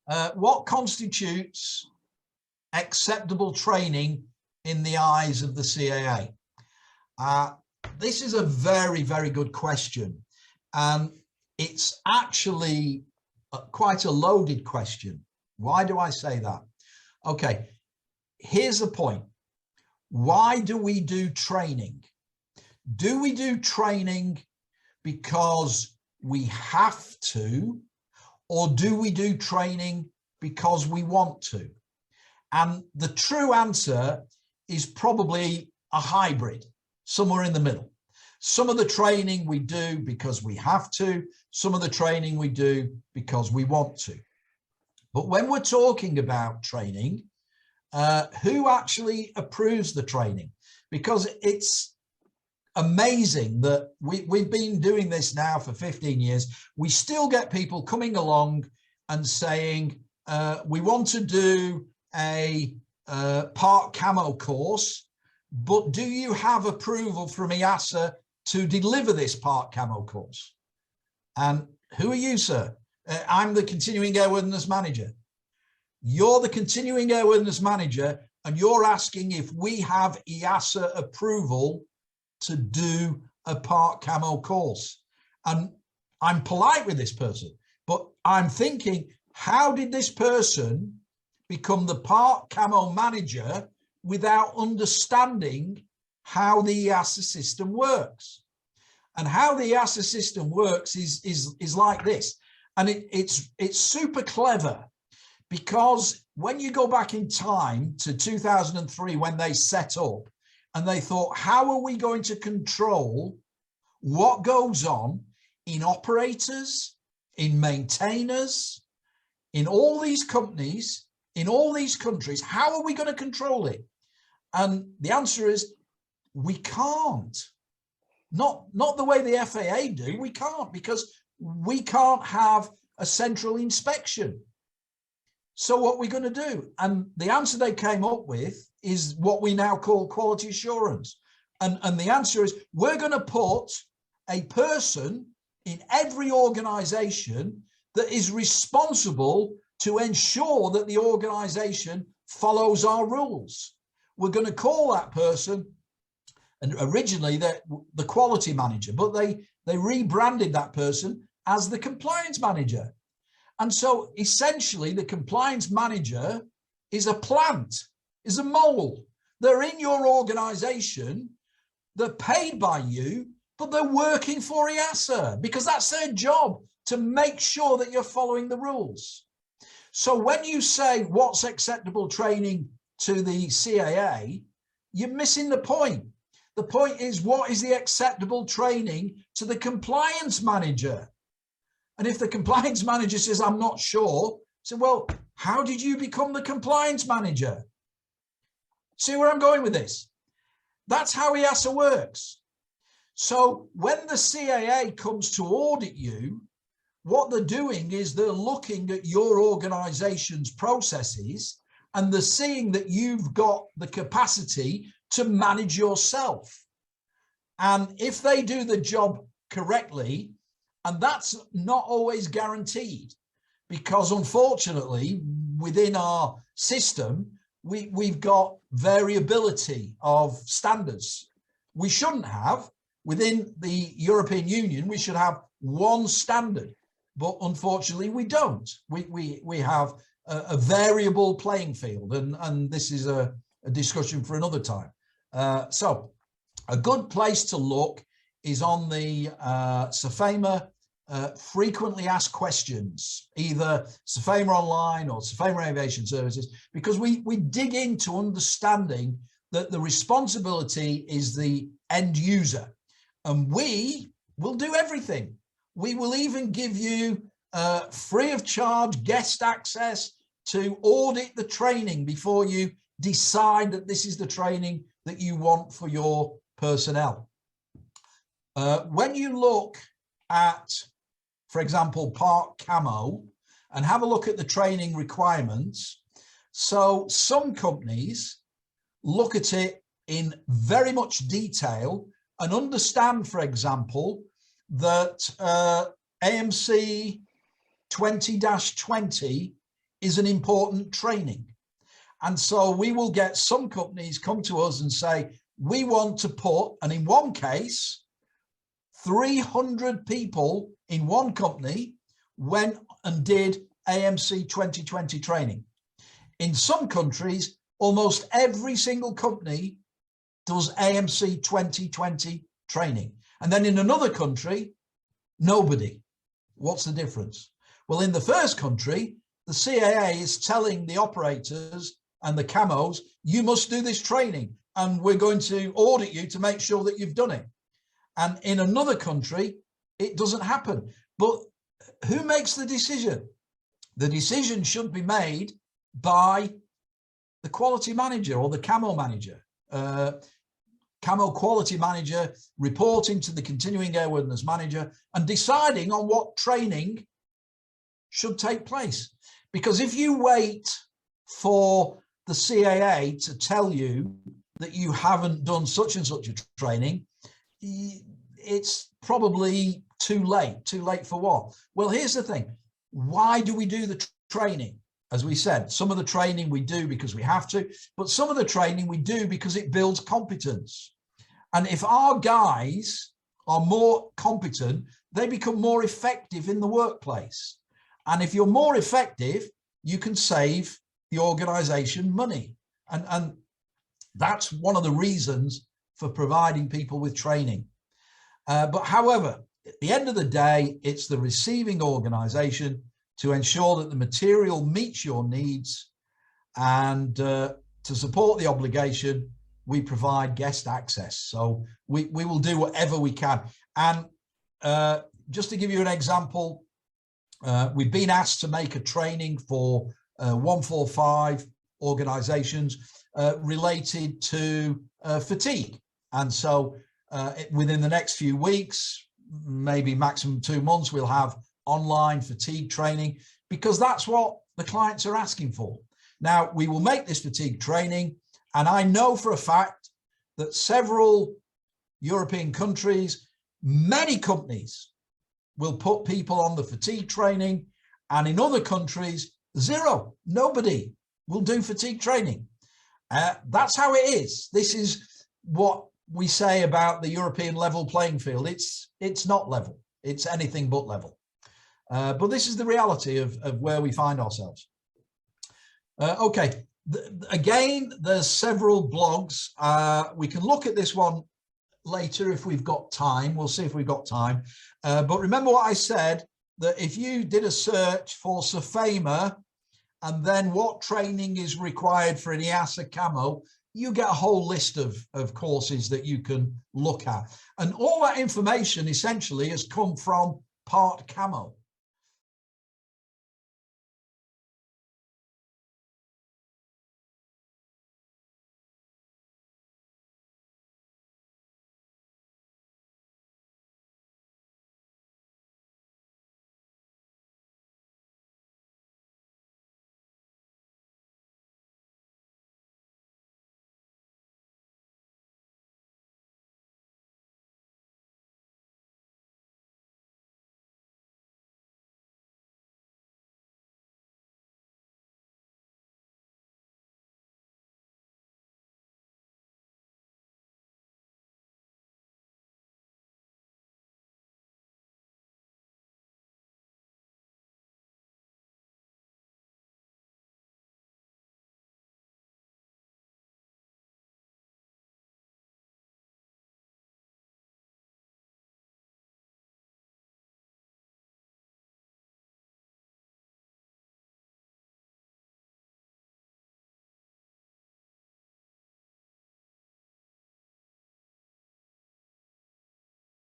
What constitutes acceptable training in the eyes of the CAA? This is a very, very good question. And it's actually quite a loaded question. Why do I say that? Okay, here's the point. Why do we do training? Do we do training because we have to, or do we do training because we want to? And the true answer is probably a hybrid, somewhere in the middle. Some of the training we do because we have to, some of the training we do because we want to. But when we're talking about training, who actually approves the training? Because it's amazing that we've been doing this now for 15 years. We still get people coming along and saying, we want to do a part camo course, but do you have approval from EASA to deliver this part camo course? And who are you, sir? I'm the Continuing Airworthiness Manager. You're the Continuing Airworthiness Manager, and you're asking if we have EASA approval to do a part camo course. And I'm polite with this person, but I'm thinking, how did this person become the part camo manager without understanding how the EASA system works? And how the EASA system works is like this. And it's super clever, because when you go back in time to 2003, when they set up and they thought, how are we going to control what goes on in operators, in maintainers, in all these companies, in all these countries, how are we going to control it? And the answer is, we can't. Not the way the FAA do. We can't, because we can't have a central inspection. So what are we going to do? And the answer they came up with is what we now call quality assurance. And the answer is, we're going to put a person in every organization that is responsible to ensure that the organization follows our rules. We're going to call that person, and originally the quality manager, but they rebranded that person as the compliance manager. And so essentially the compliance manager is a plant, is a mole. They're in your organization, they're paid by you, but they're working for EASA because that's their job, to make sure that you're following the rules. So when you say what's acceptable training to the CAA, you're missing the point. The point is, what is the acceptable training to the compliance manager? And if the compliance manager says, I'm not sure, so well, how did you become the compliance manager? See where I'm going with this? That's how EASA works. So when the CAA comes to audit you, what they're doing is they're looking at your organization's processes, and they're seeing that you've got the capacity to manage yourself. And if they do the job correctly, and that's not always guaranteed, because unfortunately within our system, we've got variability of standards. We shouldn't have. Within the European Union, we should have one standard, but unfortunately we don't. We have a variable playing field, and this is a discussion for another time. So a good place to look is on the Sofema frequently asked questions, either Sofema Online or Sofema Aviation Services, because we dig into understanding that the responsibility is the end user, and we will do everything. We will even give you free of charge guest access to audit the training before you decide that this is the training that you want for your personnel. When you look at, for example, part camo, and have a look at the training requirements, so some companies look at it in very much detail and understand, for example, that AMC 20-20 is an important training. And so we will get some companies come to us and say, we want to put, and in one case, 300 people in one company went and did AMC 2020 training. In some countries, almost every single company does AMC 2020 training. And then in another country, nobody. What's the difference? Well, in the first country, the CAA is telling the operators and the CAMOs, you must do this training and we're going to audit you to make sure that you've done it. And in another country, it doesn't happen. But who makes the decision? The decision should be made by the quality manager or the CAMO manager. CAMO quality manager reporting to the continuing airworthiness manager and deciding on what training should take place. Because if you wait for the CAA to tell you that you haven't done such and such a training, it's probably too late. Too late for what? Well, here's the thing. Why do we do the training? As we said, some of the training we do because we have to, but some of the training we do because it builds competence. And if our guys are more competent, they become more effective in the workplace. And if you're more effective, you can save the organization money. And that's one of the reasons for providing people with training. But however, at the end of the day, it's the receiving organization to ensure that the material meets your needs, and to support the obligation, we provide guest access. So we will do whatever we can. And just to give you an example, we've been asked to make a training for 145 organizations related to fatigue. And so within the next few weeks, maybe maximum 2 months, we'll have online fatigue training, because that's what the clients are asking for. Now, we will make this fatigue training, and I know for a fact that several European countries, many companies will put people on the fatigue training, and in other countries, zero. Nobody will do fatigue training. That's how it is. This is what we say about the European level playing field. It's not level. It's anything but level. But this is the reality of where we find ourselves. Okay, again, there's several blogs. We can look at this one later if we've got time. We'll see if we've got time. But remember what I said, that if you did a search for Sofema and then what training is required for an EASA CAMO, you get a whole list of courses that you can look at. And all that information essentially has come from Part CAMO.